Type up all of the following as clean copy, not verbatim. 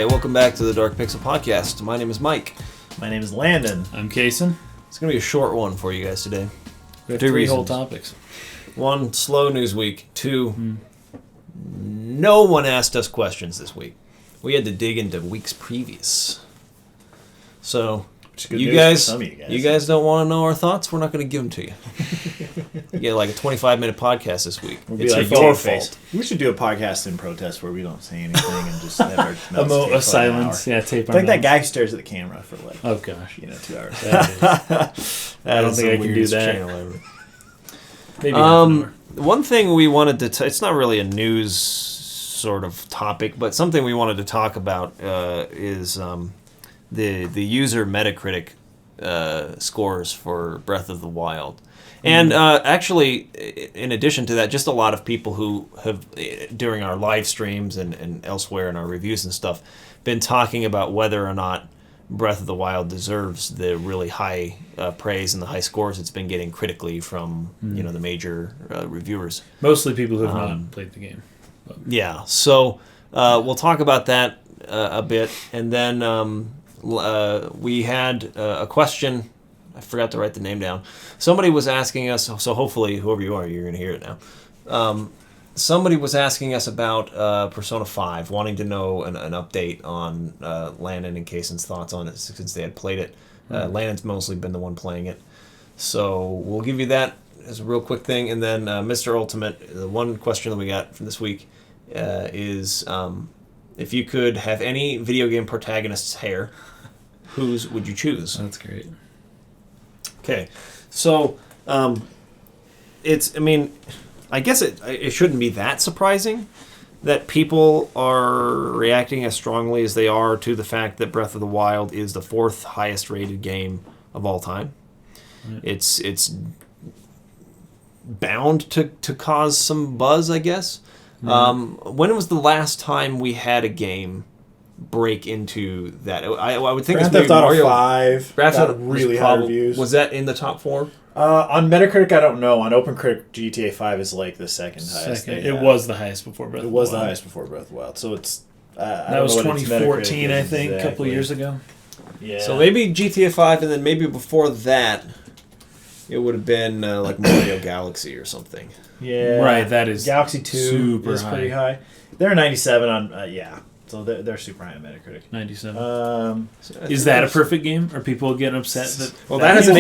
Hi, welcome back to the Dark Pixel Podcast. My name is Mike. My name is Landon. I'm Kason. It's going to be a short one for you guys today. We have Two three reasons. whole topics. One, slow news week. Two, no one asked us questions this week. We had to dig into weeks previous. So, you guys don't want to know our thoughts? We're not going to give them to you. You get like a 25-minute podcast this week. It's like your fault. We should do a podcast in protest where we don't say anything and just have our mouths taped A for silence. an hour. Yeah, tape our Like that mouths. guy who stares at the camera for like, Oh, gosh. 2 hours. I don't think I can do that. Maybe half an hour. One thing we wanted to... it's not really a news sort of topic, but something we wanted to talk about is the user Metacritic scores for Breath of the Wild. And actually, in addition to that, just a lot of people who have, during our live streams and elsewhere in our reviews and stuff, been talking about whether or not Breath of the Wild deserves the really high praise and the high scores it's been getting critically from the major reviewers. Mostly people who have not played the game. But. Yeah, so we'll talk about that a bit, and then we had a question. I forgot to write the name down. Somebody was asking us, so hopefully, whoever you are, you're going to hear it now. Somebody was asking us about Persona 5, wanting to know an update on Landon and Kason's thoughts on it since they had played it. Landon's mostly been the one playing it. So we'll give you that as a real quick thing. And then Mr. Ultimate, the one question that we got from this week is if you could have any video game protagonist's hair, whose would you choose? That's great. Okay, so I guess it shouldn't be that surprising that people are reacting as strongly as they are to the fact that Breath of the Wild is the fourth highest rated game of all time. Right. It's bound to cause some buzz, I guess. When was the last time we had a game break into that? I would think Grand it's Theft Auto Mario 5 got really high reviews. Was that in the top 4? On Metacritic, I don't know. On OpenCritic, GTA 5 is like the second highest. It was the highest before Breath of the Wild. It was the highest before Breath of the Wild. So it's... that was 2014, I think, a couple years ago. Yeah. So maybe GTA 5, and then maybe before that, it would have been like Mario Galaxy or something. Yeah. Right, that is Galaxy 2 super is high. pretty high. They're 97 on... yeah. So they're super high on Metacritic. 97. Is that a perfect game? Are people getting upset that? Well, that has an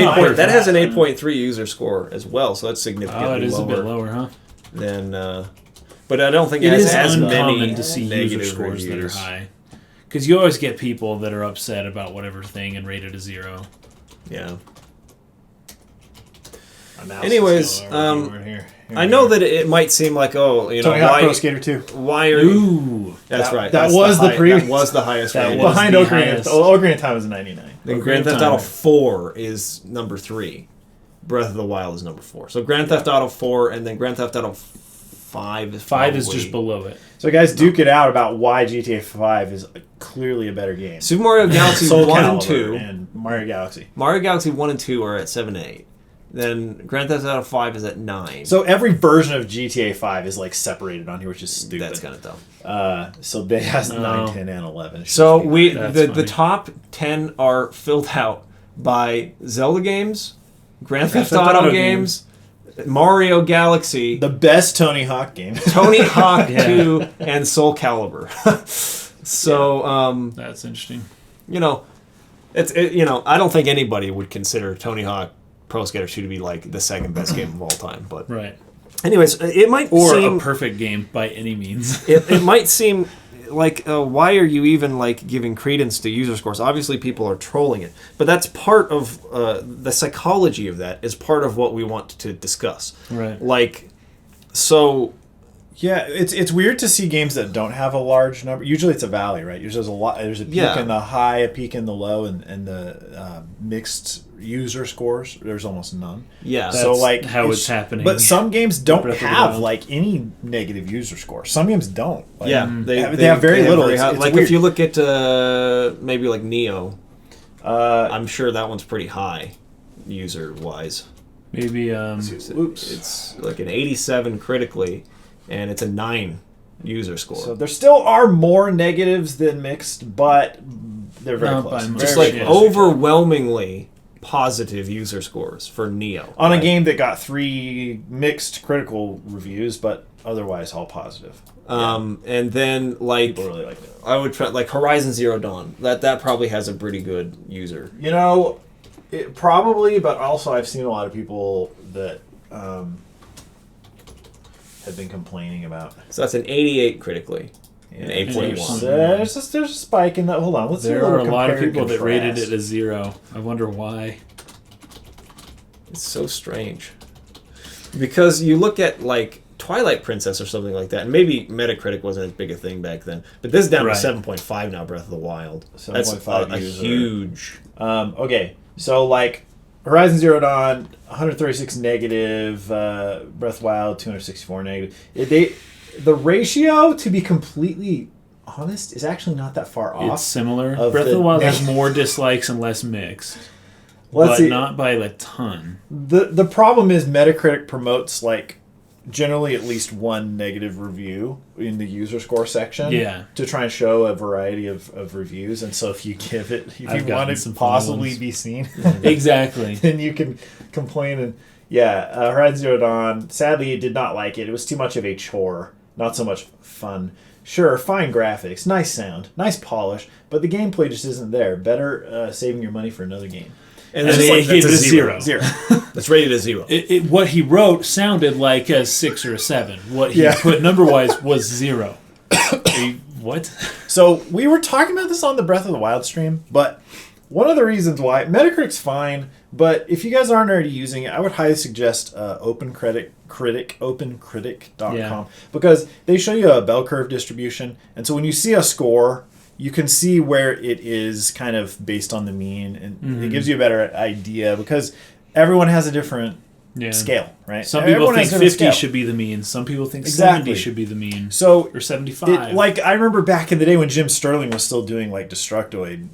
8.3 user score as well, so that's significantly lower. Oh, it is a bit lower, huh? Than, but I don't think it has as many to see negative user scores reviews. that are high. Because you always get people that are upset about whatever thing and rate it a 0. Yeah. Anyways, I know that it might seem like, Tony Hawk Pro Skater 2. Why are you... That's right. That was the highest rated. Behind Ocarina of Time was 99. Then Grand Theft Auto 4 is number 3. Breath of the Wild is number 4. So Grand Theft Auto 4 and then Grand Theft Auto 5 is 5 is just below it. So guys, duke it out about why GTA 5 is clearly a better game. Super Mario Galaxy 1 and 2. And Mario Galaxy. Mario Galaxy 1 and 2 are at 7 and 8. Then Grand Theft Auto 5 is at 9. So every version of GTA 5 is like separated on here, which is stupid. That's kind of dumb. So they has 9, 10, and 11. So the top 10 are filled out by Zelda games, Grand Theft Auto games, Mario Galaxy, the best Tony Hawk game, Tony Hawk 2, and Soul Calibur. So that's interesting. I don't think anybody would consider Tony Hawk Pro Skater 2 to be like the second best game of all time, but right. Anyways, it might seem a perfect game by any means. it might seem like why are you even like giving credence to user scores? Obviously, people are trolling it, but that's part of the psychology of that. Is part of what we want to discuss. Right. Like, so. Yeah, it's weird to see games that don't have a large number. Usually it's a valley, right? Usually there's a peak in the high, a peak in the low, and the mixed user scores. There's almost none. Yeah, so like how it's happening. But some games don't have like any negative user score. Some games don't. Like, they have very little. It's like weird. if you look at maybe like Neo, I'm sure that one's pretty high user wise. Maybe it's like an 87 critically. And it's a 9 user score. So there still are more negatives than mixed, but they're very close. Just like overwhelmingly positive user scores for Neo. On a game that got 3 mixed critical reviews, but otherwise all positive. And then like people really like it. I would try like Horizon Zero Dawn. That probably has a pretty good user. You know, it probably, but also I've seen a lot of people that have been complaining about. So that's an 88 critically. An 8.1. There's a spike in that. Hold on, let's see. There are a lot of people that rated it a 0. I wonder why. It's so strange. Because you look at like Twilight Princess or something like that, and maybe Metacritic wasn't as big a thing back then, but this is down to 7.5 now. Breath of the Wild. 7.5. That's a huge. Okay, so like Horizon Zero Dawn, 136 negative. Breath of the Wild, 264 negative. The ratio, to be completely honest, is actually not that far off. It's similar. Breath of the Wild has more dislikes and less mixed. Not by a ton. The problem is Metacritic promotes like generally at least one negative review in the user score section to try and show a variety of reviews. And so if you give it, if you want it to possibly be seen, exactly, then you can complain. And Horizon Zero Dawn, sadly, did not like it. It was too much of a chore, not so much fun. Sure, fine graphics, nice sound, nice polish, but the gameplay just isn't there. Better saving your money for another game. And then he gave it a 0. That's rated as 0. What he wrote sounded like a 6 or a 7. What he put number-wise was 0. What? So we were talking about this on the Breath of the Wild stream, but one of the reasons why Metacritic's fine, but if you guys aren't already using it, I would highly suggest opencritic.com because they show you a bell curve distribution, and so when you see a score, you can see where it is kind of based on the mean, and it gives you a better idea because everyone has a different scale, right? Some people think 50 should be the mean. Some people think 70 should be the mean. Or 75. I remember back in the day when Jim Sterling was still doing like Destructoid,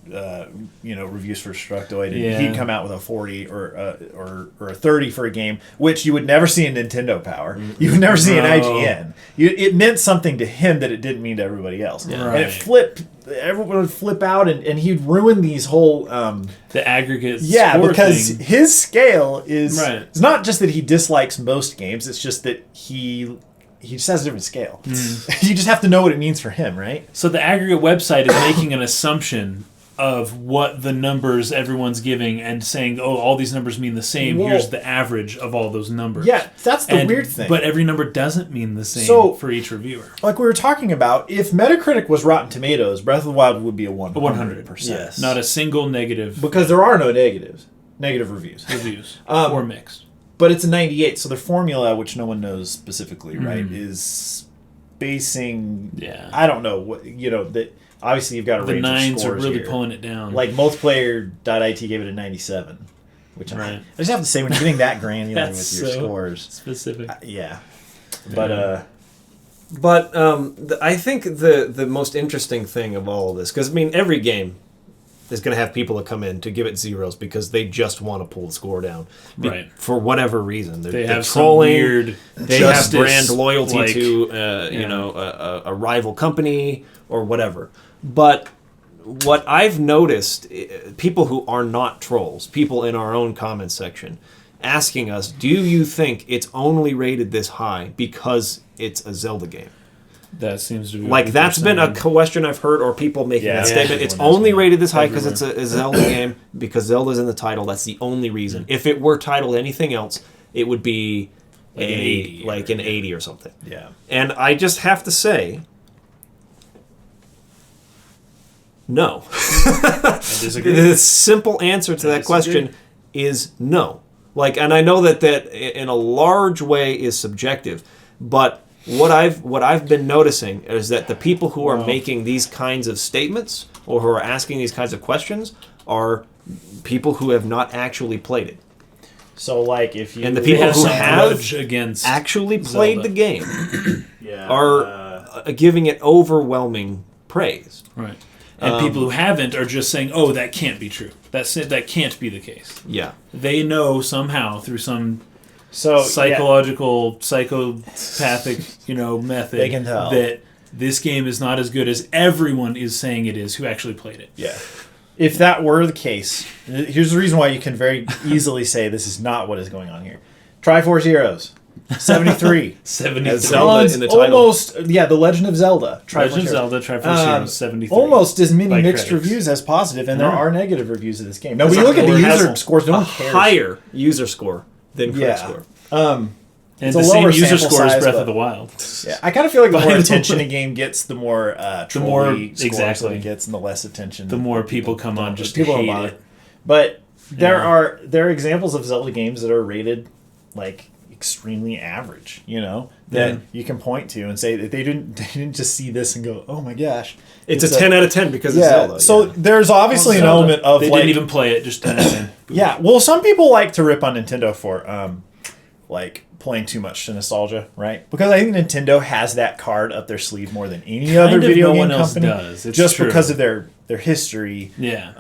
reviews for Destructoid, and he'd come out with a 40 or a 30 for a game, which you would never see in Nintendo Power. You would never see in IGN. It meant something to him that it didn't mean to everybody else. Yeah. And it flipped. Everyone would flip out, and he'd ruin these whole the aggregate because thing. His scale is it's not just that he dislikes most games, it's just that he just has a different scale. You just have to know what it means for him, right? So the aggregate website is making an assumption of what the numbers everyone's giving and saying, oh, all these numbers mean the same. Whoa. Here's the average of all those numbers. Yeah, that's the weird thing. But every number doesn't mean the same for each reviewer. Like we were talking about, if Metacritic was Rotten Tomatoes, Breath of the Wild would be a 100%. Yes. Not a single negative. Because there are no negative reviews. Or mixed. But it's a 98, so the formula, which no one knows specifically, right, is basing... I don't know, that... Obviously, you've got a range of scores. The 9s are really here. pulling it down. Like multiplayer.it gave it a 97, which I just have to say when you're getting that granular with your scores, specific. But I think the most interesting thing of all of this, because I mean every game is going to have people that come in to give it zeros because they just want to pull the score down, for whatever reason. They're have trolling. Some weird. They have brand loyalty to a rival company or whatever. But what I've noticed, people who are not trolls, people in our own comment section, asking us, do you think it's only rated this high because it's a Zelda game? That seems to be like that's been a question I've heard, or people making that statement. It's only rated this high because it's a Zelda game, because Zelda's in the title. That's the only reason. If it were titled anything else, it would be an 80 or something. Yeah. And I just have to say, no. I disagree. The simple answer to that question is no. And I know that in a large way is subjective, but what I've been noticing is that the people who are making these kinds of statements or who are asking these kinds of questions are people who have not actually played it. So, if you... And the people who have actually played the game are giving it overwhelming praise. Right. And people who haven't are just saying, oh, that can't be true. That can't be the case. Yeah. They know somehow through some psychological, psychopathic, method they can tell that this game is not as good as everyone is saying it is who actually played it. Yeah. If that were the case, here's the reason why you can very easily say this is not what is going on here. Triforce Heroes, 73. 73. Zelda in the title. Almost, The Legend of Zelda. Legend of Zelda, Triforce Heroes, 73. Almost as many by mixed critics. reviews as positive, and there Yeah. are negative reviews of this game. Now, when you look at the user scores, no one cares. Higher user score than critic score. And It's the a same lower user sample score as size, Breath but- of the Wild. Yeah, I kind of feel like the more But- attention a game gets, the more trolley scores exactly. that it gets, and the less attention. The more people come on just to people don't hate bother. it. But there Yeah. are examples of Zelda games that are rated like extremely average, that you can point to and say that they didn't just see this and go, oh my gosh, It's a 10 out of 10 because it's Zelda. So there's obviously an element of They like, didn't even play it, just 10 out of 10. yeah. Well, some people like to rip on Nintendo for like playing too much to nostalgia, right? Because I think Nintendo has that card up their sleeve more than any other video no game one else company, does. It's just true. because of their history. Yeah.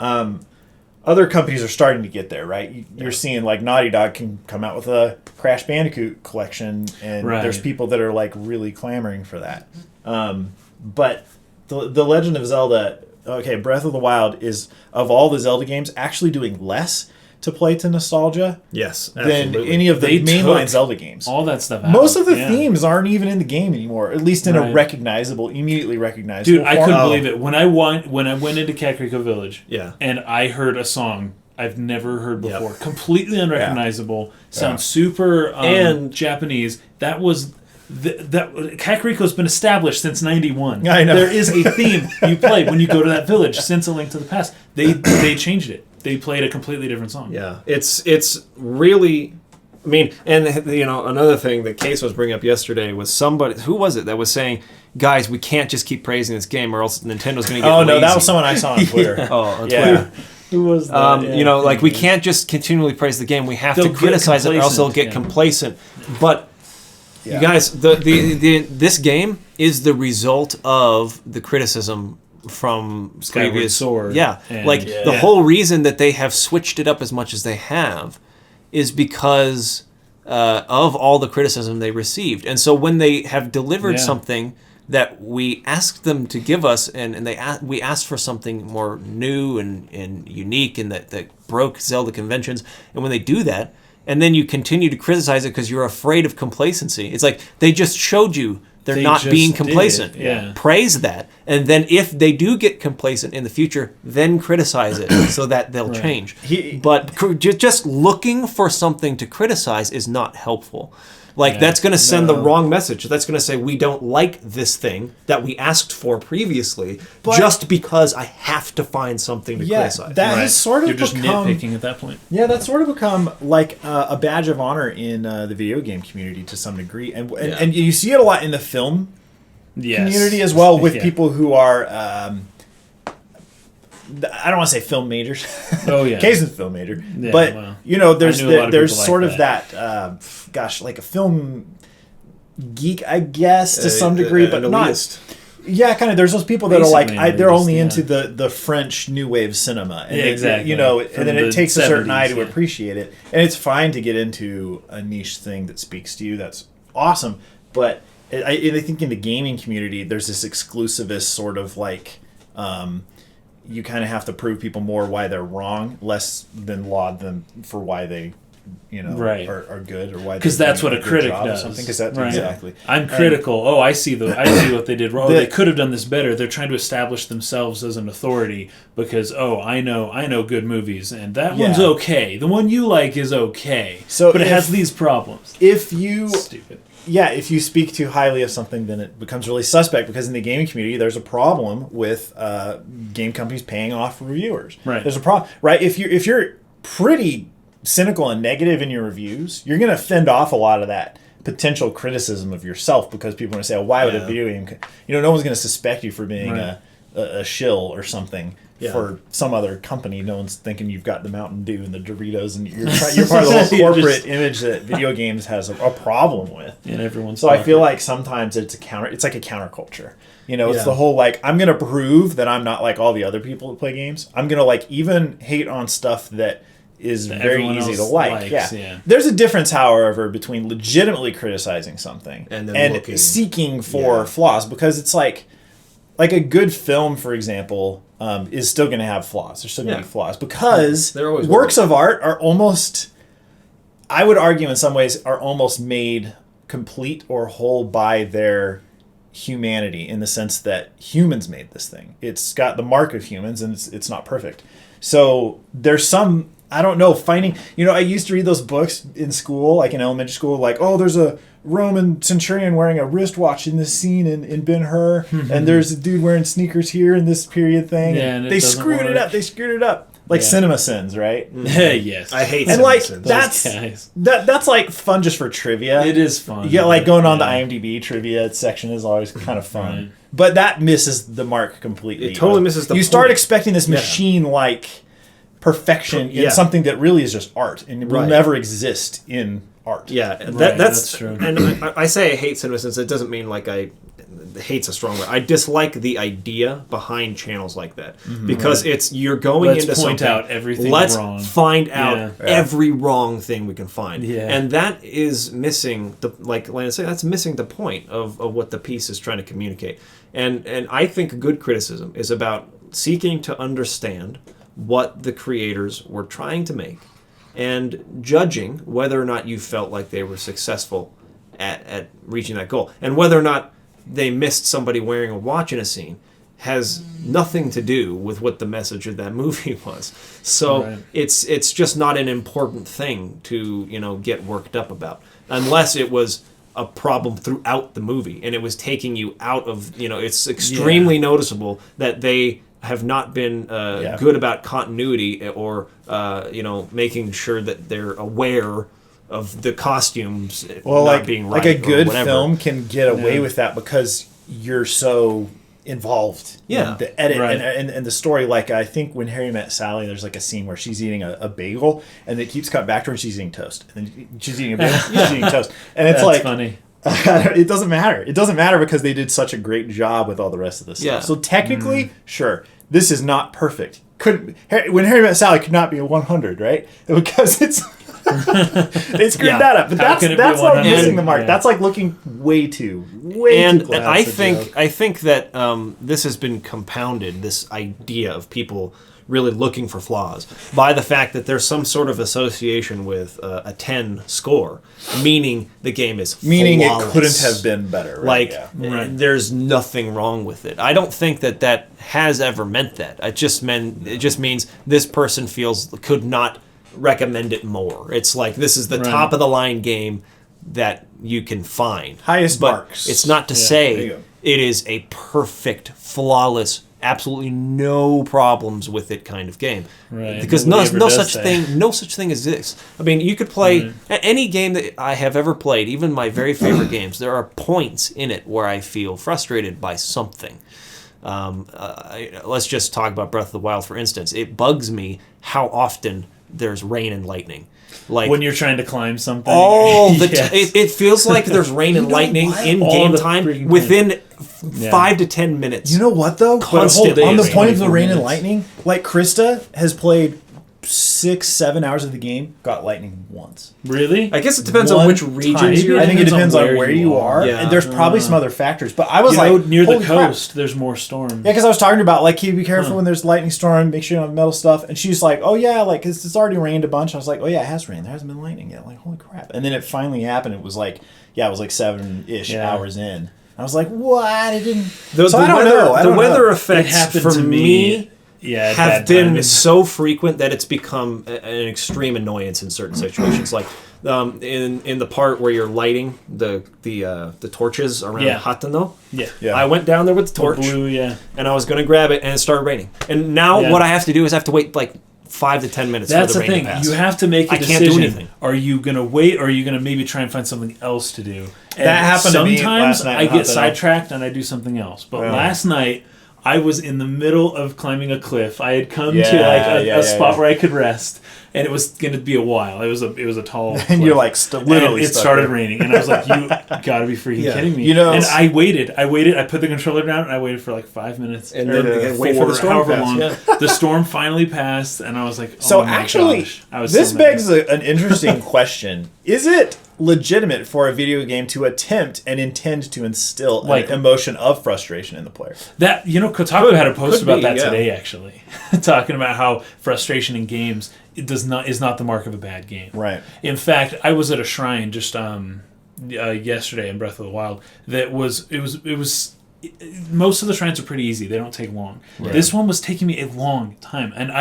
Other companies are starting to get there, right? You're seeing like Naughty Dog can come out with a Crash Bandicoot collection, and Right. there's people that are like really clamoring for that. But the Legend of Zelda, Breath of the Wild is, of all the Zelda games, actually doing less to play to nostalgia yes, than absolutely. any of the They mainline took Zelda games. all that stuff out. Most of the Yeah. themes aren't even in the game anymore, at least in a Right. recognizable, immediately recognizable Dude, I form. couldn't believe it. When I went into Kakariko Village Yeah. and I heard a song I've never heard Yep. before, completely unrecognizable, sounds super And- Japanese. That was... that Kakariko's been established since '91. I know. There is a theme you play when you go to that village since A Link to the Past. They changed it. They played a completely different song. Yeah, it's really, I mean, and another thing that Case was bringing up yesterday was somebody, who was it that was saying, guys, we can't just keep praising this game or else Nintendo's going to get Oh no, that lazy." was someone I saw on Twitter. Oh, on Yeah. Twitter. Who was that? Like we can't just continually praise the game. We have They'll to get criticize it, or else they'll get complacent, complacent. But you guys, this game is the result of the criticism from Skyward previous Sword. Yeah, And- like the whole reason that they have switched it up as much as they have is because of all the criticism they received. And so when they have delivered something that we asked them to give us, and we asked for something more new and unique and that broke Zelda conventions, and when they do that, and then you continue to criticize it because you're afraid of complacency. It's like they just showed you they're They not just being did. complacent. Yeah. Praise that. And then if they do get complacent in the future, then criticize it so that they'll change. But just looking for something to criticize is not helpful. Like, that's going to send the wrong message. That's going to say, we don't like this thing that we asked for previously just because I have to find something to criticize. That has sort of You're just become nitpicking at that point. Yeah, that's sort of become like a badge of honor in the video game community to some degree, and you see it a lot in the film community as well, with people who are I don't want to say film majors. Oh yeah, Casey's a film major, Yeah, but well, there's I knew a lot of there's people like sort of that like a film geek, I guess, to some degree, but not. elitist. Yeah, kind of. There's those people that are like Basically they're only elitist, into the French new wave cinema, and Yeah, exactly. and From then it the takes a certain 70s, eye to yeah. appreciate it, and it's fine to get into a niche thing that speaks to you. That's awesome, but I think in the gaming community, there's this exclusivist sort of like. You kind of have to prove people more why they're wrong, less than laud them for why they, Right. are good or why. Because they're that's doing what a good critic job or does. something. Because that's Right. exactly. I'm critical. I see what they did wrong. The- They could have done this better. They're trying to establish themselves as an authority because I know good movies and that one's Yeah. okay. The one you like is okay. So but it if- has these problems. If you Stupid. Yeah, if you speak too highly of something, then it becomes really suspect, because in the gaming community, there's a problem with game companies paying off reviewers. Right. There's a problem, right? If you're pretty cynical and negative in your reviews, you're going to fend off a lot of that potential criticism of yourself, because people are going to say, "Oh, why would a video game?" No one's going to suspect you for being Right. a shill or something. Yeah. For some other company, no one's thinking you've got the Mountain Dew and the Doritos, and you're part of the whole You're corporate just- image that video games has a problem with. And everyone's So I feel talking. like sometimes it's like a counterculture. It's Yeah. the whole like, I'm gonna prove that I'm not like all the other people that play games. I'm gonna like even hate on stuff that is That very everyone easy to else like. likes, yeah. There's a difference, however, between legitimately criticizing something And then and seeking for flaws, because it's like a good film, for example, is still going to have flaws. There's still going to be flaws because works of art are almost, I would argue in some ways, are almost made complete or whole by their humanity, in the sense that humans made this thing. It's got the mark of humans, and it's not perfect. So there's some, I don't know, finding, I used to read those books in school, like in elementary school, like, oh, there's a Roman centurion wearing a wristwatch in this scene in Ben-Hur, and there's a dude wearing sneakers here in this period thing. Yeah, and they screwed it up. They screwed it up. Like Cinema Sins, right? Yes. I hate and Cinema like Sins. that's like fun just for trivia. It is fun. Yeah, like going on the IMDb trivia section is always kind of fun. Right. But that misses the mark completely. It totally misses the You point. start expecting this machine-like perfection in something that really is just art, and it will never exist in art. Yeah, that's true. And I say I hate Cinema Sins. It doesn't mean like hate's a strong word. I dislike the idea behind channels like that, because it's you're going into point something. out everything Let's wrong. find out every wrong thing we can find. Yeah. And that is missing like Lana said, that's missing the point of what the piece is trying to communicate. And I think good criticism is about seeking to understand what the creators were trying to make and judging whether or not you felt like they were successful at reaching that goal, and whether or not they missed somebody wearing a watch in a scene has nothing to do with what the message of that movie was. So it's just not an important thing to get worked up about, unless it was a problem throughout the movie and it was taking you out of it's extremely noticeable that they have not been good about continuity or making sure that they're aware of the costumes not being right. Like a good film can get away with that because you're so involved in the edit and the story. Like, I think when Harry Met Sally, there's like a scene where she's eating a bagel and it keeps cutting back to her and she's eating toast. And then she's eating a bagel, she's eating toast. And it's That's funny. It doesn't matter. It doesn't matter because they did such a great job with all the rest of this stuff. So technically, sure, this is not perfect. When Harry Met Sally could not be a 100, right? Because it's they screwed that up. But that's not missing the mark. That's like looking way too close. And I think that this has been compounded, this idea of people really looking for flaws, by the fact that there's some sort of association with a 10 score, meaning the game is flawless. It couldn't have been better. Right? There's nothing wrong with it. I don't think that has ever meant that. It just means this person could not recommend it more. It's like, this is the top of the line game that you can find. Highest marks. It's not to say it is a perfect, flawless, absolutely no problems with it kind of game. Right. Because no such thing exists. I mean, you could play any game that I have ever played, even my very favorite games, there are points in it where I feel frustrated by something. Let's just talk about Breath of the Wild, for instance. It bugs me how often there's rain and lightning. Like, when you're trying to climb something, it feels like there's rain and lightning in game time within 5 to 10 minutes. You know what though? Constantly. On the point of the rain and lightning, like Krista has played 6-7 hours of the game, got lightning once. Really? I guess it depends on which regions you're in. I think it depends on where you are. Yeah. And there's probably some other factors. But I was near the coast, there's more storm. Yeah, because I was talking about, like, be careful when there's lightning storm, make sure you don't have metal stuff. And she's like, oh yeah, like, cause it's already rained a bunch. I was like, oh yeah, it has rained. There hasn't been lightning yet. Like, holy crap. And then it finally happened. It was like 7-ish hours in. I was like, what? I didn't... I don't know. The weather effects for me... have been so frequent that it's become an extreme annoyance in certain situations. Like in the part where you're lighting the torches around Hatano. Yeah. I went down there with the torch, and I was going to grab it, and it started raining. And now what I have to do is I have to wait like 5 to 10 minutes for the rain to pass. You have to make a decision. I can't do anything. Are you going to wait, or are you going to maybe try and find something else to do? And that happened to me last sometimes night. I get sidetracked and I do something else. But last night, I was in the middle of climbing a cliff. I had come to like a spot where I could rest, and it was going to be a while. It was a tall cliff. And you're like literally it started raining, and I was like, you got to be freaking kidding me. And I waited. I put the controller down, and I waited for like 5 minutes. And then wait for the storm however long. Yeah. The storm finally passed, and I was like, so actually, this begs an interesting question. Is it legitimate for a video game to attempt and intend to instill an emotion of frustration in the player? That Kotaku had a post about that today, actually, talking about how frustration in games is not the mark of a bad game. Right. In fact, I was at a shrine just yesterday in Breath of the Wild. That was most of the shrines are pretty easy. They don't take long. Right. This one was taking me a long time, and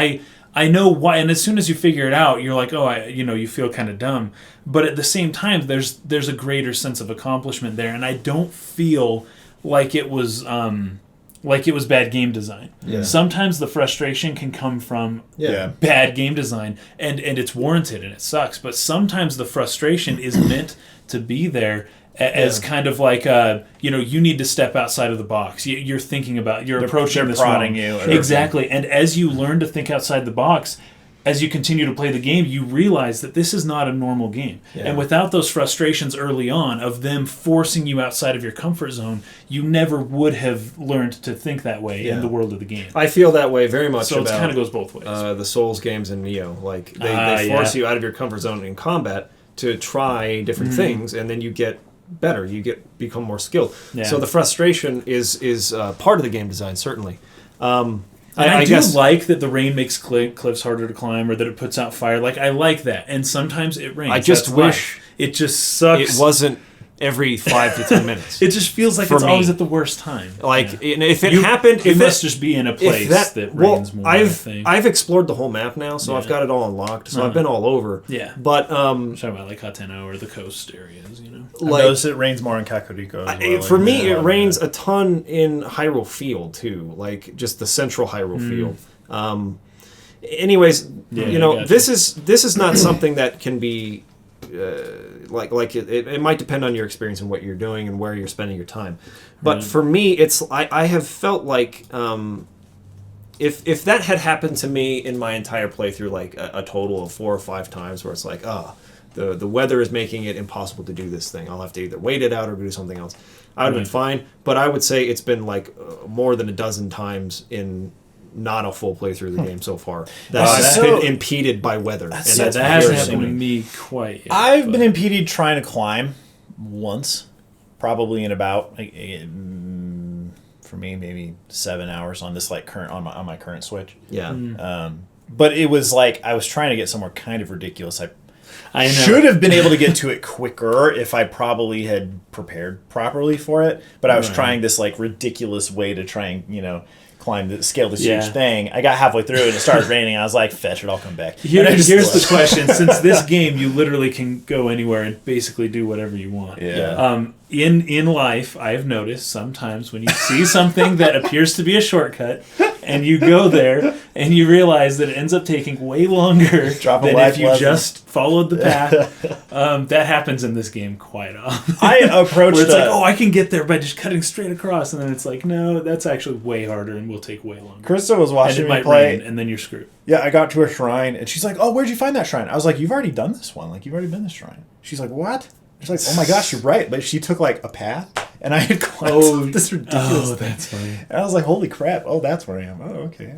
I know why, and as soon as you figure it out, you're like, you feel kind of dumb. But at the same time, there's a greater sense of accomplishment there, and I don't feel like it was bad game design. Yeah. Sometimes the frustration can come from bad game design, and it's warranted and it sucks. But sometimes the frustration is meant to be there as kind of like you need to step outside of the box. You're thinking about approaching this prodding wrong. you Exactly. And as you learn to think outside the box, as you continue to play the game, you realize that this is not a normal game. Yeah. And without those frustrations early on of them forcing you outside of your comfort zone, you never would have learned to think that way in the world of the game. I feel that way very much so about it kind of goes both ways. The Souls games in Neo. Like they force you out of your comfort zone in combat to try different things, and then you get better. You become more skilled. Yeah. So the frustration is part of the game design, certainly. I do like that the rain makes cliffs harder to climb, or that it puts out fire. Like, I like that. And sometimes it rains. I just wish it just sucks. It wasn't every 5 to 10 minutes. It just feels like it's always at the worst time. Like, if it happened... It must just be in a place that rains more, I've explored the whole map now, so I've got it all unlocked. So I've been all over. Yeah. But... I'm talking about, like, Hateno or the coast areas, I noticed it rains more in Kakariko as well. For me, it rains a ton in Hyrule Field, too. Like, just the central Hyrule Field. Anyways, this is not something that can be... it might depend on your experience and what you're doing and where you're spending your time. But for me, I have felt like if that had happened to me in my entire playthrough, like a total of 4 or 5 times, where it's like, the weather is making it impossible to do this thing. I'll have to either wait it out or do something else. I would have been fine. But I would say it's been like more than a dozen times in not a full playthrough of the game so far. That's been impeded by weather. That hasn't happened to me quite yet. I've been impeded trying to climb once, probably in about, for me, maybe 7 hours on this on my current Switch. Yeah. But it was like I was trying to get somewhere kind of ridiculous. I should have been able to get to it quicker if I probably had prepared properly for it. But I was trying this like ridiculous way to try and scale this huge thing. I got halfway through and it started raining. And I was like, "Fetch it, I'll come back." Here's the question: since this game, you literally can go anywhere and basically do whatever you want. Yeah. In life, I have noticed sometimes when you see something that appears to be a shortcut, and you go there and you realize that it ends up taking way longer than if you just followed the path. That happens in this game quite often. I approached where it's like, I can get there by just cutting straight across, and then it's like, no, that's actually way harder and will take way longer. Krista was watching me play, rain, and then you're screwed. Yeah, I got to a shrine, and she's like, "Oh, where'd you find that shrine?" I was like, "You've already done this one. Like, you've already been this shrine." She's like, "What?" She's like, "Oh my gosh, you're right." But she took like a path, and I had climbed this ridiculous thing. That's funny. And I was like, "Holy crap! Oh, that's where I am." Oh, okay.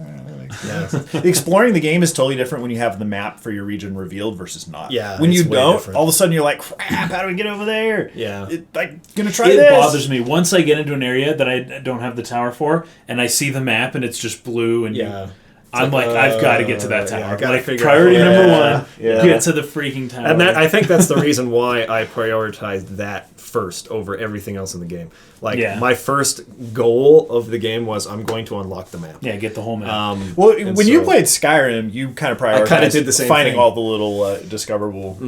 Exploring the game is totally different when you have the map for your region revealed versus not. Yeah. When you don't, all of a sudden you're like, "Crap! How do we get over there?" Yeah. Gonna try this. It bothers me once I get into an area that I don't have the tower for, and I see the map and it's just blue and I'm like, I've got to get to that tower. I gotta figure priority out. number one, get to the freaking tower. And I think that's the reason why I prioritized that first over everything else in the game. My first goal of the game was I'm going to unlock the map. Yeah, get the whole map. When you played Skyrim, you kind of prioritized I did the same finding thing. all the little discoverable.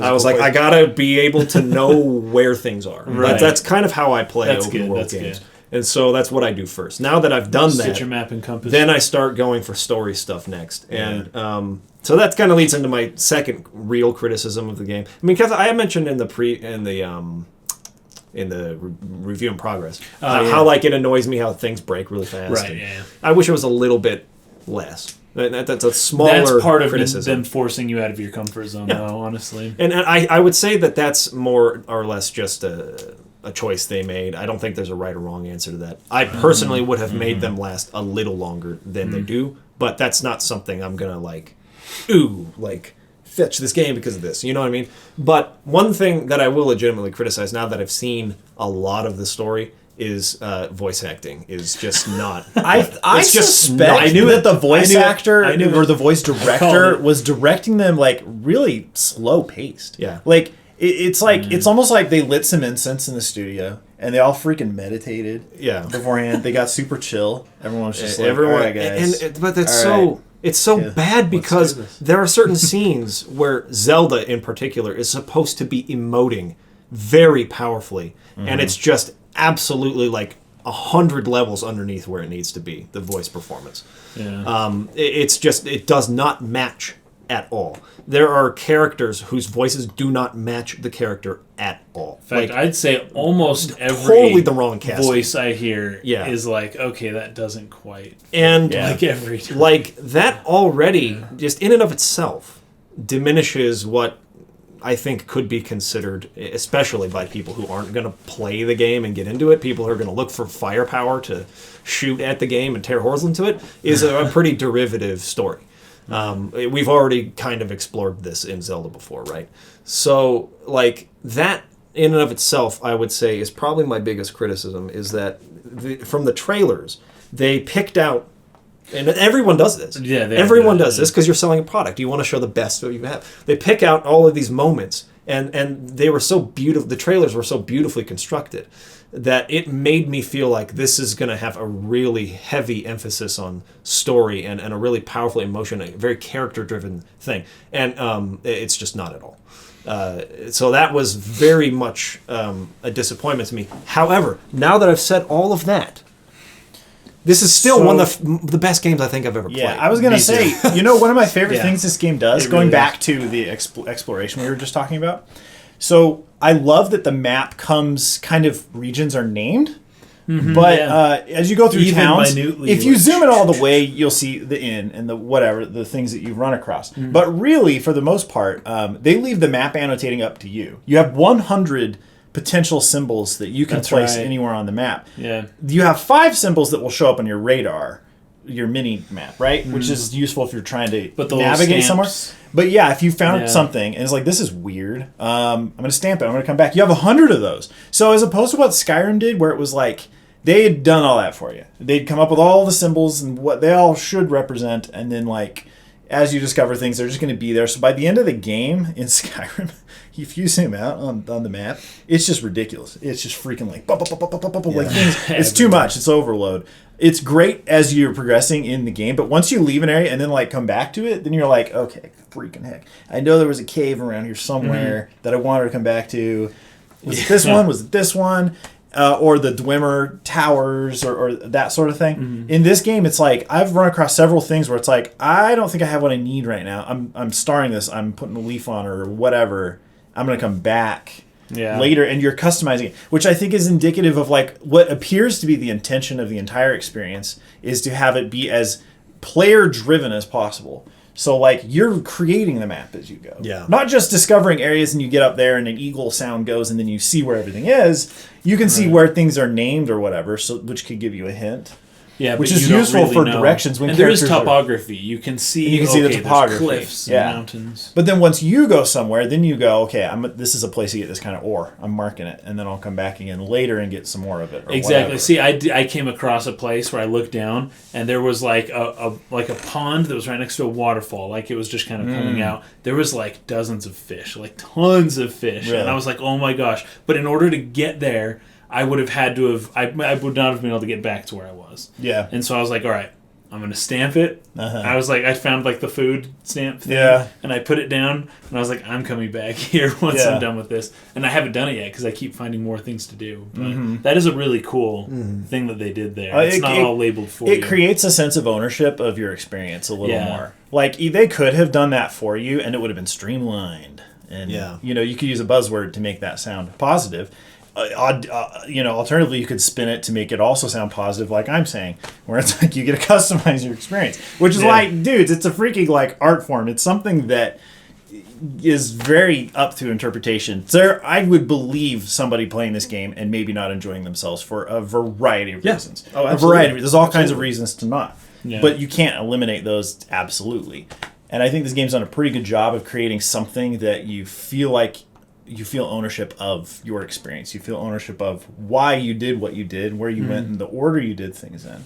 I was like, I gotta be able to know where things are. Right. That's kind of how I play open world games. Good. And so that's what I do first. Now that I've done that, get your map and compass. Then I start going for story stuff next. And so that kind of leads into my second real criticism of the game. I mean, because I mentioned in the in the review in progress. Yeah. How like it annoys me how things break really fast. Right. Yeah. I wish it was a little bit less. That's a smaller That's part of criticism. them forcing you out of your comfort zone, though, honestly. And I would say that's more or less just a choice they made. I don't think there's a right or wrong answer to that. I personally would have made them last a little longer than they do, but that's not something I'm going to like, fetch this game because of this. You know what I mean? But one thing that I will legitimately criticize now that I've seen a lot of the story is voice acting is just not. I suspect not. that the voice actor or the voice director it. was directing them like really slow paced. Yeah. Like it's like it's almost like they lit some incense in the studio and they all freaking meditated. Yeah. Beforehand, they got super chill. Everyone was just like, everyone, all right, guys. But that's All right. It's so Yeah, bad let's do because this. there are certain scenes where Zelda in particular is supposed to be emoting very powerfully, and it's just absolutely like 100 levels underneath where it needs to be, the voice performance. Yeah. It's just, it does not match at all. There are characters whose voices do not match the character at all. In fact, I'd say almost every totally the wrong casting. voice I hear Yeah. is like, okay, that doesn't quite fit. And Like every time. like that already, just in and of itself, diminishes what I think could be considered, especially by people who aren't going to play the game and get into it, people who are going to look for firepower to shoot at the game and tear holes into it, is a pretty derivative story. We've already kind of explored this in Zelda before, right? So, like, that in and of itself, I would say, is probably my biggest criticism, is that from the trailers, they picked out, and everyone does this. Yeah, everyone does this because you're selling a product. You want to show the best that you have. They pick out all of these moments, and they were so beautiful. The trailers were so beautifully constructed that it made me feel like this is going to have a really heavy emphasis on story and a really powerful emotion, a very character-driven thing. And it's just not at all. So that was very much a disappointment to me. However, now that I've said all of that, this is still one of the best games I think I've ever played. Yeah, I was going to say, one of my favorite things this game does, going really back to the exploration we were just talking about. So I love that the map comes kind of regions are named. But as you go through Even towns, minutely, if you like, zoom it all the way, you'll see the inn and the whatever, the things that you run across. But really, for the most part, they leave the map annotating up to you. You have 100 potential symbols that you can place anywhere on the map. Yeah. You have 5 symbols that will show up on your radar, your mini map, right? Which is useful if you're trying to navigate somewhere. But yeah, if you found something and it's like, this is weird, I'm going to stamp it, I'm going to come back. You have 100 of those. So as opposed to what Skyrim did, where it was like, they had done all that for you. They'd come up with all the symbols and what they all should represent, and then like, as you discover things, they're just going to be there. So by the end of the game in Skyrim, if you zoom out on the map, it's just ridiculous. It's just freaking like, like things. It's too much. It's overload. It's great as you're progressing in the game, but once you leave an area and then like come back to it, then you're like, okay, freaking heck. I know there was a cave around here somewhere that I wanted to come back to. Was it this one? Was it this one? Or the Dwemer Towers or that sort of thing. In this game, it's like I've run across several things where it's like, I don't think I have what I need right now. I'm starring this. I'm putting a leaf on or whatever. I'm going to come back later, and you're customizing it, which I think is indicative of like what appears to be the intention of the entire experience is to have it be as player-driven as possible. So, like, you're creating the map as you go. Yeah. Not just discovering areas and you get up there and an eagle sound goes and then you see where everything is. You can see where things are named or whatever, so which could give you a hint. Yeah, which but is you don't useful really for know. directions when and there is characters are- topography. You can see. You can see the there's topography. cliffs Yeah. and mountains. But then once you go somewhere, then you go, okay, this is a place to get this kind of ore. I'm marking it, and then I'll come back again later and get some more of it. Or Exactly. whatever. See, I came across a place where I looked down, and there was like a pond that was right next to a waterfall. Like it was just kind of coming out. There was like dozens of fish, like tons of fish, Really? and I was like, oh my gosh! But in order to get there, I would have had to have. I would not have been able to get back to where I was. Yeah. And so I was like, all right, I'm going to stamp it. I was like, I found like the food stamp thing. Yeah. And I put it down, and I was like, I'm coming back here once I'm done with this. And I haven't done it yet because I keep finding more things to do. But that is a really cool thing that they did there. It's not all labeled for you. It creates a sense of ownership of your experience a little more. Like, they could have done that for you, and it would have been streamlined. And, you could use a buzzword to make that sound positive. alternatively, you could spin it to make it also sound positive, like I'm saying, where it's like you get to customize your experience, which is like, dudes, it's a freaking like art form. It's something that is very up to interpretation. I would believe somebody playing this game and maybe not enjoying themselves for a variety of reasons. Oh, absolutely. A variety. There's all kinds of reasons to not. Yeah. But you can't eliminate those absolutely. And I think this game's done a pretty good job of creating something that you feel ownership of your experience. You feel ownership of why you did what you did, where you went, and the order you did things in,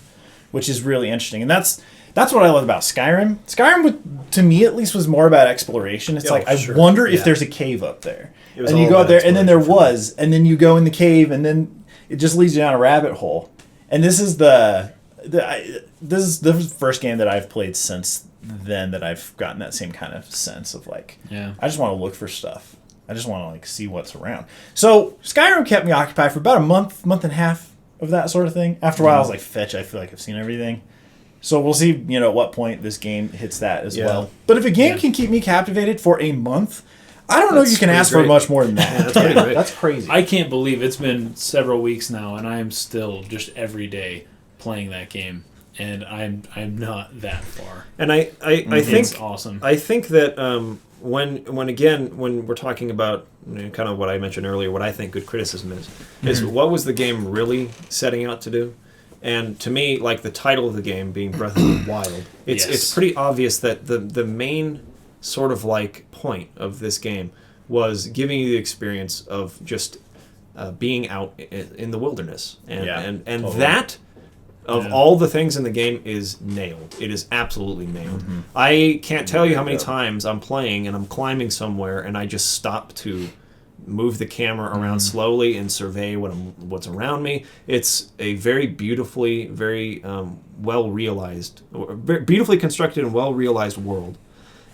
which is really interesting. And that's what I love about Skyrim. Skyrim, to me at least, was more about exploration. It's I wonder if there's a cave up there. And you go out there, and then there was, and then you go in the cave, and then it just leads you down a rabbit hole. And this is this is the first game that I've played since then that I've gotten that same kind of sense of like, I just want to look for stuff. I just want to like see what's around. So Skyrim kept me occupied for about a month and a half of that sort of thing. After a while, I was like, fetch, I feel like I've seen everything. So we'll see, at what point this game hits that as well. But if a game can keep me captivated for a month, I don't know if you can ask for much more than that. Yeah, that's pretty great. That's crazy. I can't believe it's been several weeks now, and I am still just every day playing that game, and I'm not that far. And I think it's awesome. I think that when we're talking about kind of what I mentioned earlier, what I think good criticism is what was the game really setting out to do? And to me, like the title of the game being Breath of the Wild, it's pretty obvious that the main sort of like point of this game was giving you the experience of just being out in the wilderness, and totally. That of all the things in the game is nailed. It is absolutely nailed. I can't tell you how many times I'm playing and I'm climbing somewhere and I just stop to move the camera around slowly and survey what's around me. It's a very beautifully, very well realized, beautifully constructed and well realized world.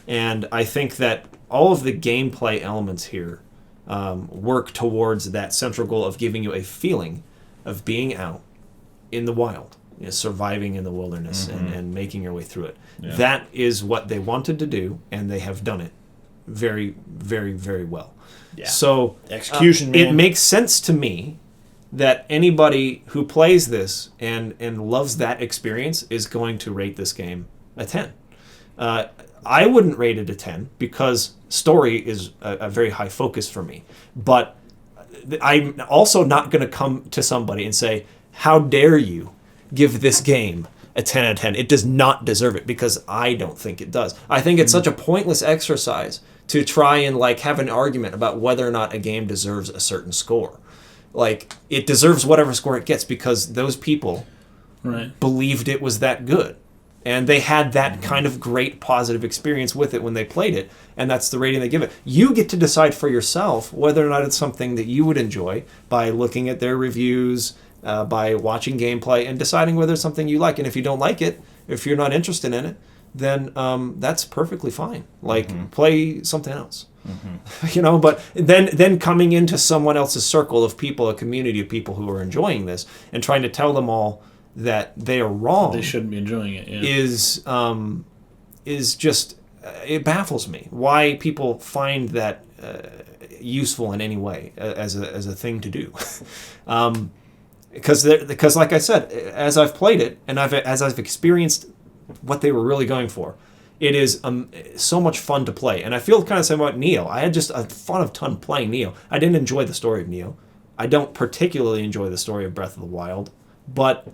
And I think that all of the gameplay elements here work towards that central goal of giving you a feeling of being out in the wild, surviving in the wilderness and making your way through it. Yeah. That is what they wanted to do, and they have done it very, very, very well. Yeah. So execution, it makes sense to me that anybody who plays this and loves that experience is going to rate this game a 10. I wouldn't rate it a 10 because story is a very high focus for me. But I'm also not going to come to somebody and say, how dare you give this game a 10 out of 10. It does not deserve it because I don't think it does. I think it's such a pointless exercise to try and like have an argument about whether or not a game deserves a certain score. Like, it deserves whatever score it gets because those people believed it was that good. And they had that kind of great positive experience with it when they played it, and that's the rating they give it. You get to decide for yourself whether or not it's something that you would enjoy by looking at their reviews, by watching gameplay, and deciding whether it's something you like. And if you don't like it, if you're not interested in it, then that's perfectly fine. Like, play something else. But then coming into someone else's circle of people, a community of people who are enjoying this, and trying to tell them all that they are wrong, they shouldn't be enjoying it, is just it baffles me why people find that useful in any way as a thing to do. Because like I said, as I've played it and as I've experienced what they were really going for, it is so much fun to play. And I feel kind of the same about Neo. I had just a ton playing Neo. I didn't enjoy the story of Neo. I don't particularly enjoy the story of Breath of the Wild, but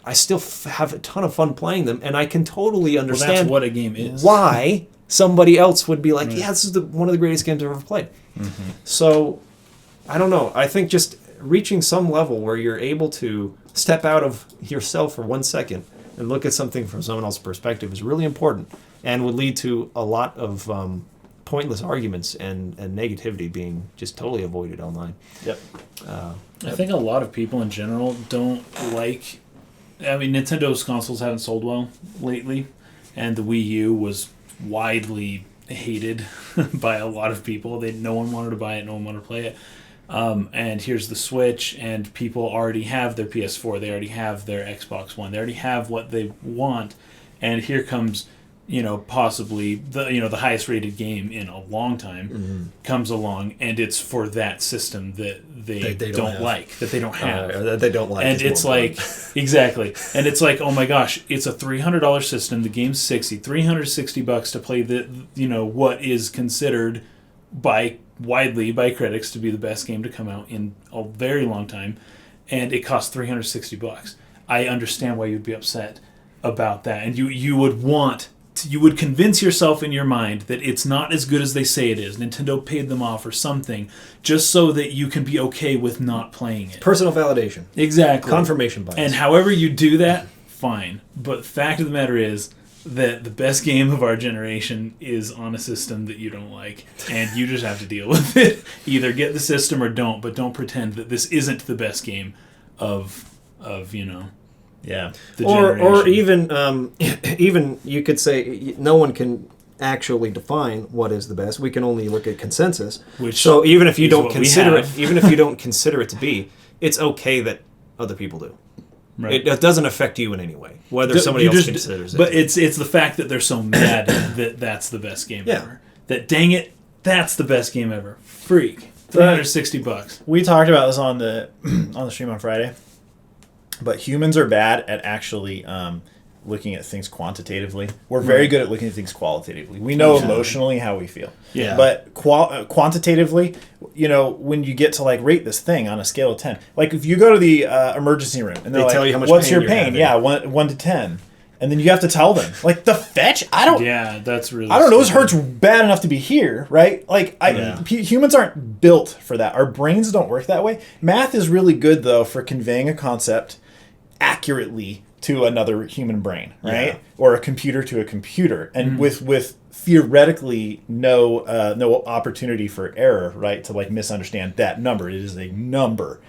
I still have a ton of fun playing them, and I can totally understand that's what a game is. Why somebody else would be like, yeah, this is one of the greatest games I've ever played. So, I don't know. I think just reaching some level where you're able to step out of yourself for 1 second and look at something from someone else's perspective is really important and would lead to a lot of pointless arguments and negativity being just totally avoided online. Yep. I think a lot of people in general don't like... I mean, Nintendo's consoles haven't sold well lately, and the Wii U was widely hated by a lot of people. No one wanted to buy it, no one wanted to play it. And here's the Switch, and people already have their PS4, they already have their Xbox One, they already have what they want, and here comes possibly the highest rated game in a long time comes along, and it's for that system that they don't like, that they don't have, that they don't like, and it's like exactly, and it's like, oh my gosh, it's a $300 system. The game's $360 to play the what is considered widely by critics to be the best game to come out in a very long time, and it costs $360. I understand why you'd be upset about that, and you would convince yourself in your mind that it's not as good as they say it is. Nintendo paid them off or something, just so that you can be okay with not playing it. Personal validation. Exactly. Confirmation bias. And however you do that, fine. But the fact of the matter is that the best game of our generation is on a system that you don't like, and you just have to deal with it. Either get the system or don't, but don't pretend that this isn't the best game of yeah, or even you could say no one can actually define what is the best. We can only look at consensus. So even if you don't consider it to be, it's okay that other people do. Right. It doesn't affect you in any way, whether somebody else considers it. But it's the fact that they're so mad that that's the best game ever. That dang it, that's the best game ever. Freak. $360. We talked about this on the stream on Friday. But humans are bad at actually looking at things quantitatively. We're very good at looking at things qualitatively. We know emotionally how we feel. Yeah. But quantitatively, when you get to rate this thing on a scale of 10, like if you go to the emergency room and they tell you how much what's your pain? Yeah, 1 to 10. And then you have to tell them, the fetch. Yeah, that's really. I don't know. This hurts bad enough to be here, right? Humans aren't built for that. Our brains don't work that way. Math is really good though for conveying a concept accurately to another human brain, right? Or a computer to a computer, and with theoretically no opportunity for error, right? To misunderstand that number. It is a number,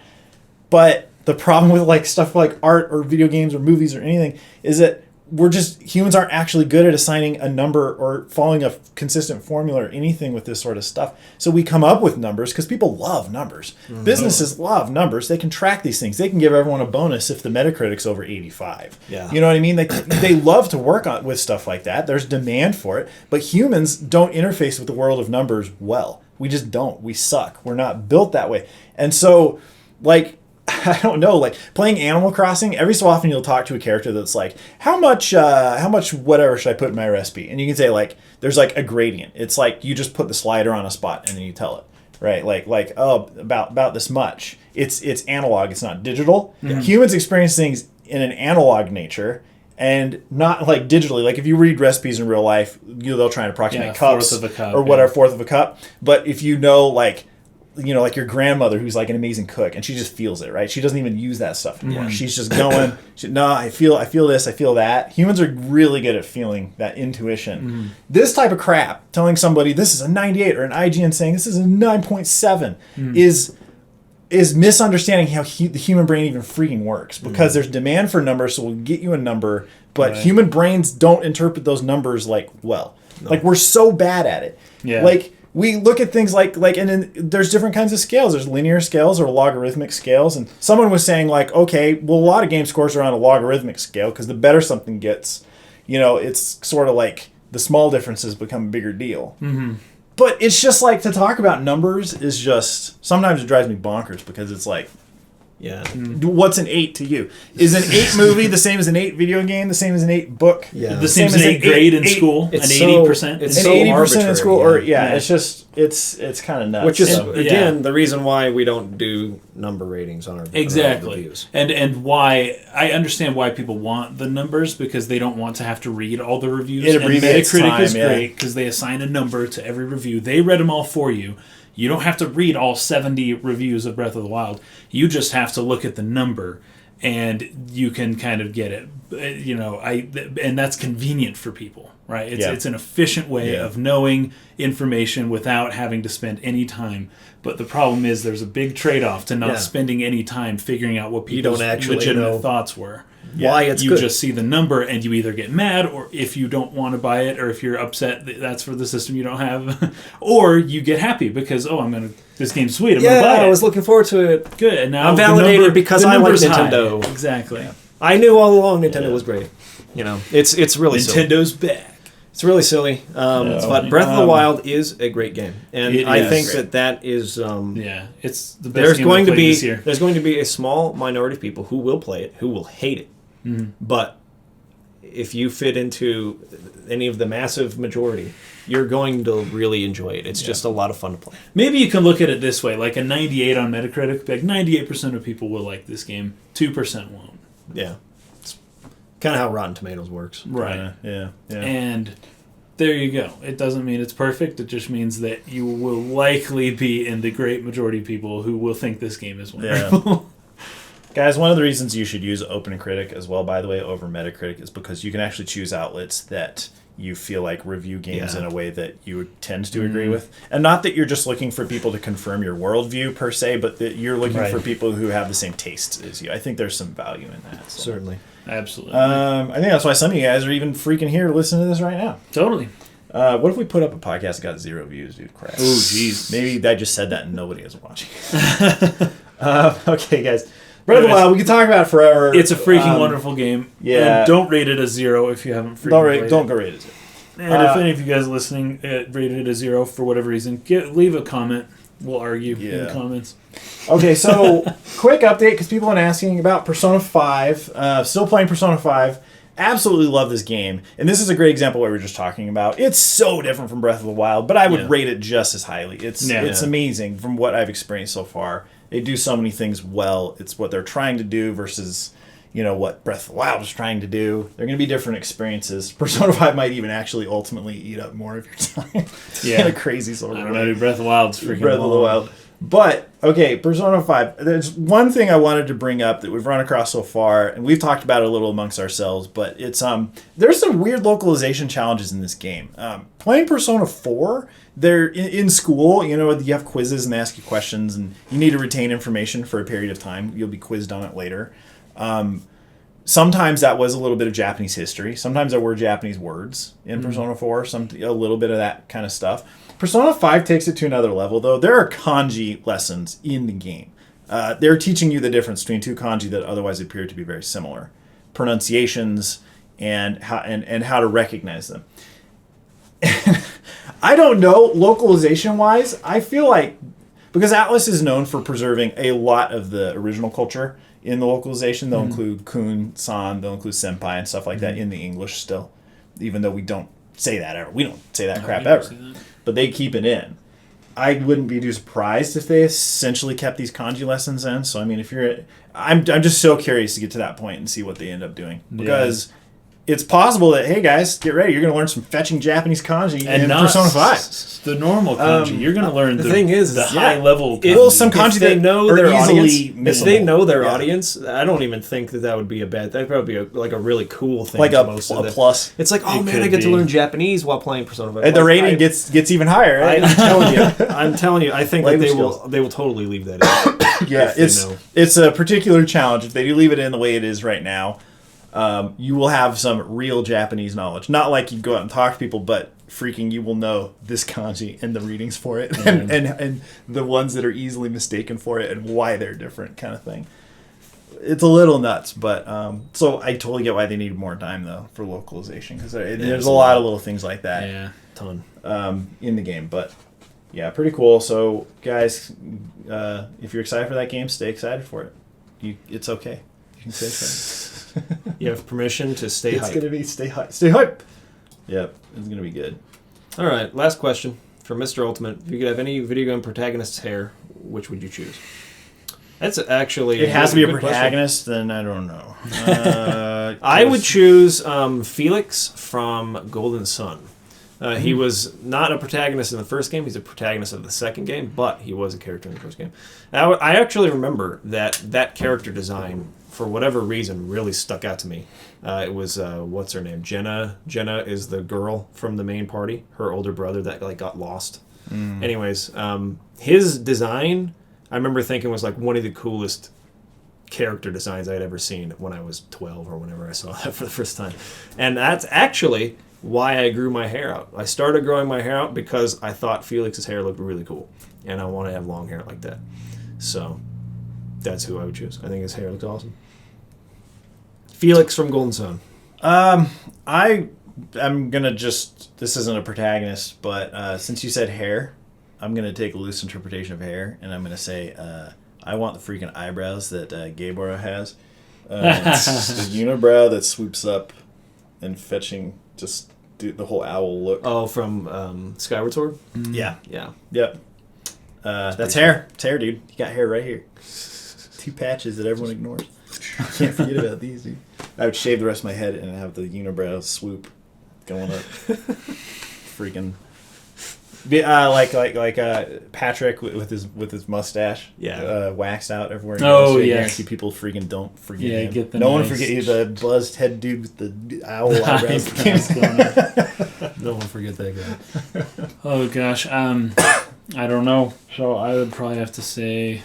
but the problem with stuff like art or video games or movies or anything is that humans aren't actually good at assigning a number or following a consistent formula or anything with this sort of stuff. So we come up with numbers because people love numbers. Businesses love numbers. They can track these things. They can give everyone a bonus if the Metacritic's over 85. Yeah. You know what I mean? They love to work with stuff like that. There's demand for it. But humans don't interface with the world of numbers well. We just don't. We suck. We're not built that way. And so, I don't know, playing Animal Crossing, every so often you'll talk to a character that's how much whatever should I put in my recipe? And you can say there's a gradient. It's you just put the slider on a spot and then you tell it, right? About this much. It's analog, it's not digital. Mm-hmm. Humans experience things in an analog nature and not digitally. If you read recipes in real life, they'll try and approximate cups fourth of a cup, or whatever, fourth of a cup. But if you know your grandmother who's an amazing cook and she just feels it, right? She doesn't even use that stuff anymore. Mm-hmm. She's just going, I feel this, I feel that. Humans are really good at feeling that intuition. Mm-hmm. This type of crap, telling somebody this is a 98 or an IGN saying this is a 9.7 is misunderstanding how the human brain even freaking works, because there's demand for numbers, so we'll get you a number, but human brains don't interpret those numbers well. No. We're so bad at it. Yeah. We look at things and then there's different kinds of scales. There's linear scales or logarithmic scales. And someone was saying okay, well, a lot of game scores are on a logarithmic scale because the better something gets, it's sort of the small differences become a bigger deal. Mm-hmm. But it's just to talk about numbers is just, sometimes it drives me bonkers because it's what's an 8 to you? Is an 8 movie the same as an 8 video game? The same as an 8 book? Yeah. The same as an 8 grade in school? An 80%? It's so 80% in school? Or it's just, it's kind of nuts. Which is, again, the reason why we don't do number ratings on our reviews. And why, I understand why people want the numbers, because they don't want to have to read all the reviews. It abbreviates Metacritic time, is great because they assign a number to every review. They read them all for you. You don't have to read all 70 reviews of Breath of the Wild. You just have to look at the number, and you can kind of get it. And that's convenient for people, right? It's an efficient way of knowing information without having to spend any time. But the problem is there's a big trade-off to not spending any time figuring out what people's legitimate thoughts were. Why it's you good. Just see the number and you either get mad, or if you don't want to buy it, or if you're upset that's for the system you don't have, or you get happy because this game's sweet, I'm gonna buy it. I was looking forward to it. Good, and now I'm validated because I like Nintendo. Exactly. I knew all along Nintendo was great. It's really Nintendo's back. It's really silly. But Breath of the Wild is a great game, and I think that is. It's the best game I've played this year. There's going to be a small minority of people who will play it, who will hate it, but if you fit into any of the massive majority, you're going to really enjoy it. It's just a lot of fun to play. Maybe you can look at it this way, like a 98 on Metacritic. Like 98% of people will like this game, 2% won't. Yeah. It's kind of how Rotten Tomatoes works. Right. Yeah. And there you go. It doesn't mean it's perfect. It just means that you will likely be in the great majority of people who will think this game is wonderful. Yeah. Guys, one of the reasons you should use OpenCritic as well, by the way, over Metacritic is because you can actually choose outlets that you feel like review games in a way that you would tend to agree with. And not that you're just looking for people to confirm your worldview per se, but that you're looking for people who have the same tastes as you. I think there's some value in that. So. Certainly. Absolutely. I think that's why some of you guys are even freaking here listening to this right now. Totally. What if we put up a podcast that got 0 views, dude? Crap. Oh, jeez. Maybe I just said that and nobody is watching. Okay, guys. Breath of the Wild, we can talk about it forever. It's a freaking wonderful game. Yeah. And don't rate it a 0 if you haven't freaking played it. Don't go rate it 0. And if any of you guys listening rated it a 0 for whatever reason, leave a comment. We'll argue in the comments. Okay, so quick update because people have been asking about Persona 5. Still playing Persona 5. Absolutely love this game. And this is a great example of what we were just talking about. It's so different from Breath of the Wild, but I would rate it just as highly. It's amazing from what I've experienced so far. They do so many things well. It's what they're trying to do versus, what Breath of the Wild is trying to do. They're going to be different experiences. Persona 5 might even actually ultimately eat up more of your time. In a crazy sort of way. I don't know, dude. Breath of the Wild's freaking Breath of the Wild. But, okay, Persona 5. There's one thing I wanted to bring up that we've run across so far, and we've talked about it a little amongst ourselves, but it's there's some weird localization challenges in this game. Playing Persona 4, they're in school, you have quizzes and they ask you questions, and you need to retain information for a period of time. You'll be quizzed on it later. Sometimes that was a little bit of Japanese history. Sometimes there were Japanese words in Persona 4, a little bit of that kind of stuff. Persona 5 takes it to another level, though. There are kanji lessons in the game. They're teaching you the difference between two kanji that otherwise appear to be very similar. Pronunciations and how to recognize them. I don't know, localization-wise, I feel like, because Atlas is known for preserving a lot of the original culture in the localization, they'll include kun-san, they'll include senpai and stuff like that in the English still, even though we don't say that ever. We don't say that crap ever. But they keep it in. I wouldn't be too surprised if they essentially kept these kanji lessons in. So, I mean, I'm just so curious to get to that point and see what they end up doing. Because it's possible that, hey guys, get ready. You're going to learn some fetching Japanese kanji in Persona 5. The normal kanji. You're going to learn the thing is the high level kanji. Well, some kanji they know their audience. Missable. If they know their audience, I don't even think that would be a bad. That'd probably be a really cool thing. Like a plus. It's like, oh man, I get to learn Japanese while playing Persona 5. And the rating gets even higher. Right? I'm telling you. I think that they will totally leave that in. Yeah, it's a particular challenge. If they do leave it in the way it is right now, you will have some real Japanese knowledge. Not like you go out and talk to people, but freaking you will know this kanji and the readings for it and the ones that are easily mistaken for it and why they're different kind of thing. It's a little nuts, but so I totally get why they need more time though for localization because there's a lot of little things like that. Yeah, ton in the game, but yeah, pretty cool. So guys, if you're excited for that game, stay excited for it. It's okay. You can stay excited. You have permission to stay hype. It's going to be stay hype. Yep, it's going to be good. All right, last question for Mr. Ultimate. If you could have any video game protagonist's hair, which would you choose? That's actually... It has to be a protagonist, then I don't know. I would choose Felix from Golden Sun. He was not a protagonist in the first game. He's a protagonist of the second game, but he was a character in the first game. I actually remember that character design, for whatever reason, really stuck out to me. It was, what's her name? Jenna. Jenna is the girl from the main party. Her older brother that got lost. Anyways, his design, I remember thinking was like one of the coolest character designs I'd ever seen when I was 12 or whenever I saw that for the first time. And that's actually why I grew my hair out. I started growing my hair out because I thought Felix's hair looked really cool, and I want to have long hair like that. So that's who I would choose. I think his hair looked awesome. Felix from Golden Sun. I I'm gonna just. This isn't a protagonist, but since you said hair, I'm gonna take a loose interpretation of hair, and I'm gonna say I want the freaking eyebrows that Gaybora has. It's the unibrow that swoops up and fetching just the whole owl look. Oh, from Skyward Sword? Yeah. Yeah. Yep. That's hair. It's hair, dude. You got hair right here. 2 patches that everyone ignores. Can't forget about these, dude. I would shave the rest of my head and have the unibrow swoop going up. Freaking. Like Patrick with his mustache, waxed out everywhere. Oh yeah, guarantee people freaking don't forget him. Get the no nice... one forget the buzzed head dude with the owl eyebrows. No one forget that guy. Oh gosh, I don't know. So I would probably have to say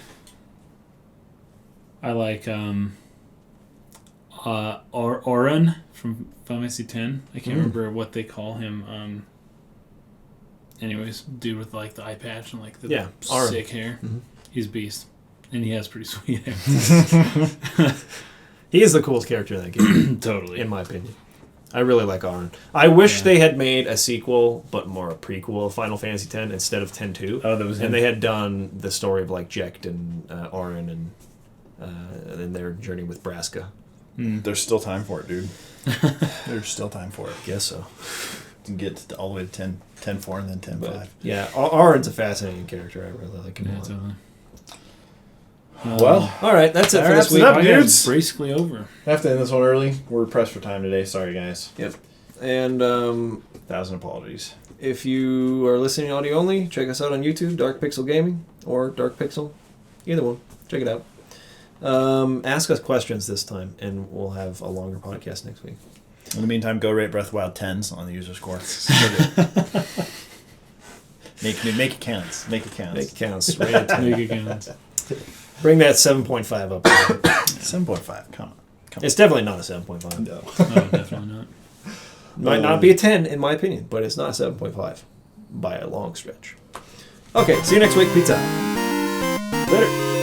I like Oren from Final Fantasy X. I can't remember what they call him. Anyways, dude with like the eye patch and like the sick hair. Mm-hmm. He's a beast. And he has pretty sweet hair. He is the coolest character in that game. Totally. In my opinion. I really like Auron. I wish they had made a sequel, but more a prequel of Final Fantasy X instead of X-2. Oh, that was him. And they had done the story of like Jecht and Auron and then their journey with Braska. There's still time for it, dude. There's still time for it. Guess so. You can get all the way to 10-4 and then 10-5. Yeah, Auron's a fascinating character. I really like him a lot. Totally. Well, all right, that's it for this week. It's basically over. I have to end this one early. We're pressed for time today. Sorry, guys. Yep. And 1,000 apologies. If you are listening audio only, check us out on YouTube, Dark Pixel Gaming or Dark Pixel. Either one. Check it out. Ask us questions this time, and we'll have a longer podcast next week. In the meantime, go rate Breath of the Wild 10s on the user score. Make it counts. Make it counts. Make it counts. Rate it 10. Make it counts. Bring that 7.5 up. 7.5. Come on. It's definitely not a 7.5. No. No, definitely not. Might not be a 10 in my opinion, but it's not a 7.5 by a long stretch. Okay, see you next week. Pizza. Later.